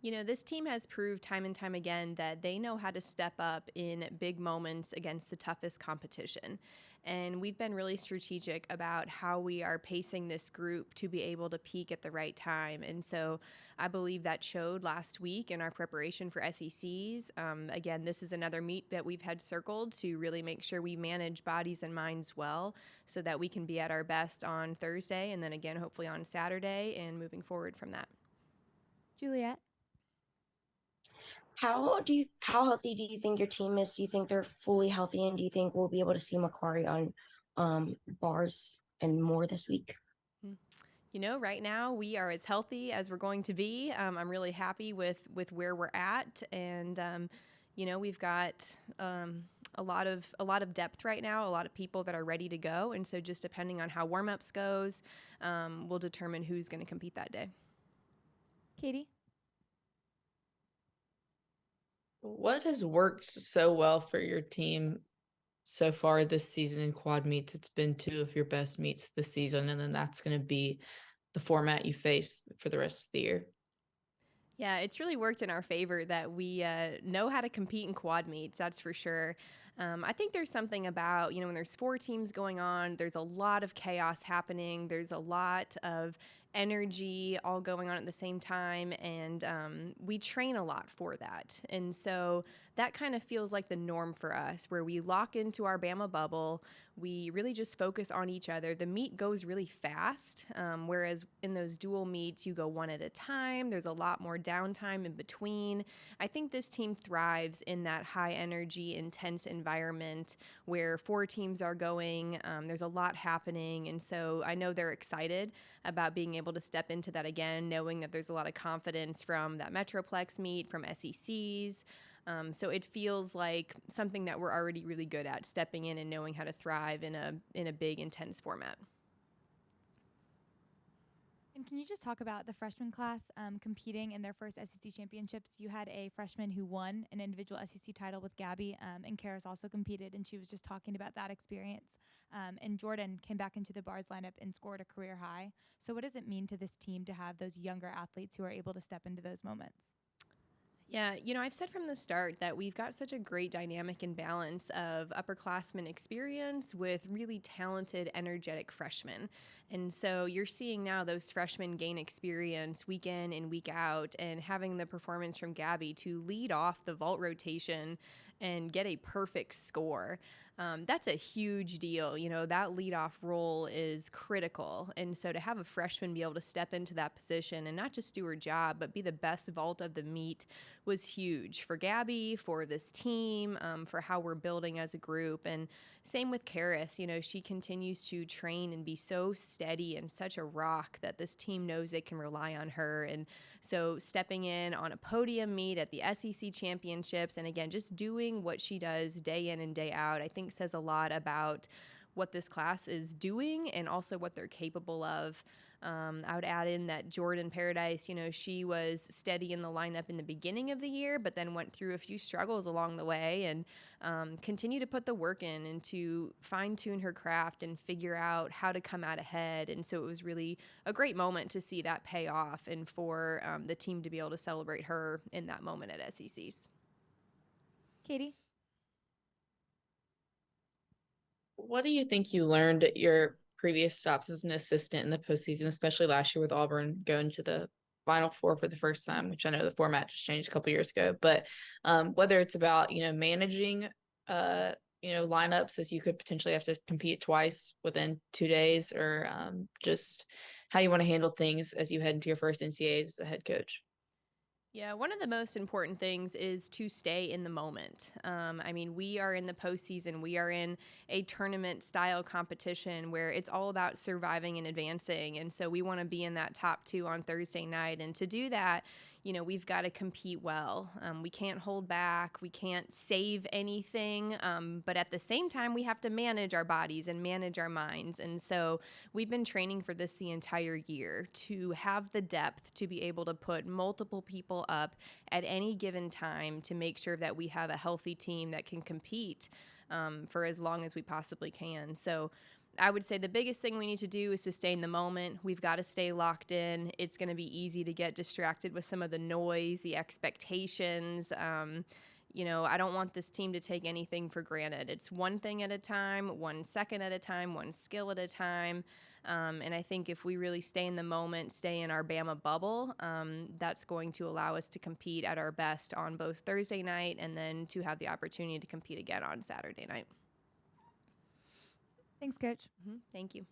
This team has proved time and time again that they know how to step up in big moments against the toughest competition. And we've been really strategic about how we are pacing this group to be able to peak at the right time. And so I believe that showed last week in our preparation for SECs. Again, this is another meet that we've had circled to really make sure we manage bodies and minds well so that we can be at our best on Thursday and then again, hopefully on Saturday and moving forward from that. Juliet? How healthy do you think your team is? Do you think they're fully healthy, and do you think we'll be able to see Macari on bars and more this week? Right now we are as healthy as we're going to be. I'm really happy with where we're at, and we've got a lot of depth right now, a lot of people that are ready to go, and so just depending on how warm-ups goes, we'll determine who's going to compete that day. Katie? What has worked so well for your team so far this season in quad meets? It's been two of your best meets this season, and then that's going to be the format you face for the rest of the year. Yeah, it's really worked in our favor that we know how to compete in quad meets, that's for sure. I think there's something about, when there's 4 teams going on, there's a lot of chaos happening. There's a lot of energy all going on at the same time, and we train a lot for that. And so that kind of feels like the norm for us, where we lock into our Bama bubble. We really just focus on each other. The meet goes really fast, whereas in those dual meets, you go one at a time. There's a lot more downtime in between. I think this team thrives in that high energy, intense environment where 4 teams are going. There's a lot happening, and so I know they're excited about being able to step into that again, knowing that there's a lot of confidence from that Metroplex meet, from SECs. So it feels like something that we're already really good at, stepping in and knowing how to thrive in a big, intense format. And can you just talk about the freshman class competing in their first SEC championships? You had a freshman who won an individual SEC title with Gabby, and Karis also competed, and she was just talking about that experience. And Jordan came back into the bars lineup and scored a career high. So what does it mean to this team to have those younger athletes who are able to step into those moments? Yeah, I've said from the start that we've got such a great dynamic and balance of upperclassmen experience with really talented, energetic freshmen. And so you're seeing now those freshmen gain experience week in and week out, and having the performance from Gabby to lead off the vault rotation and get a perfect score. That's a huge deal. That leadoff role is critical. And so to have a freshman be able to step into that position and not just do her job, but be the best vault of the meet was huge for Gabby, for this team, for how we're building as a group. And same with Karis. She continues to train and be so steady and such a rock that this team knows they can rely on her. And so stepping in on a podium meet at the SEC championships, and again, just doing what she does day in and day out, I think says a lot about what this class is doing and also what they're capable of. I would add in that Jordan Paradise, she was steady in the lineup in the beginning of the year, but then went through a few struggles along the way and continue to put the work in and to fine tune her craft and figure out how to come out ahead. And so it was really a great moment to see that pay off and for the team to be able to celebrate her in that moment at SECs. Katie? What do you think you learned at your previous stops as an assistant in the postseason, especially last year with Auburn going to the Final Four for the first time, which I know the format just changed a couple years ago, but whether it's about, managing, lineups as you could potentially have to compete twice within 2 days, or just how you want to handle things as you head into your first NCAAs as a head coach. Yeah, one of the most important things is to stay in the moment. We are in the postseason. We are in a tournament-style competition where it's all about surviving and advancing. And so we want to be in that top 2 on Thursday night. And to do that, we've got to compete well. We can't hold back. We can't save anything. But at the same time, we have to manage our bodies and manage our minds. And so we've been training for this the entire year to have the depth to be able to put multiple people up at any given time to make sure that we have a healthy team that can compete for as long as we possibly can. So I would say the biggest thing we need to do is sustain the moment. We've got to stay locked in. It's going to be easy to get distracted with some of the noise, the expectations. I don't want this team to take anything for granted. It's one thing at a time, 1 second at a time, one skill at a time. And I think if we really stay in the moment, stay in our Bama bubble, that's going to allow us to compete at our best on both Thursday night and then to have the opportunity to compete again on Saturday night. Thanks, Coach. Thank you.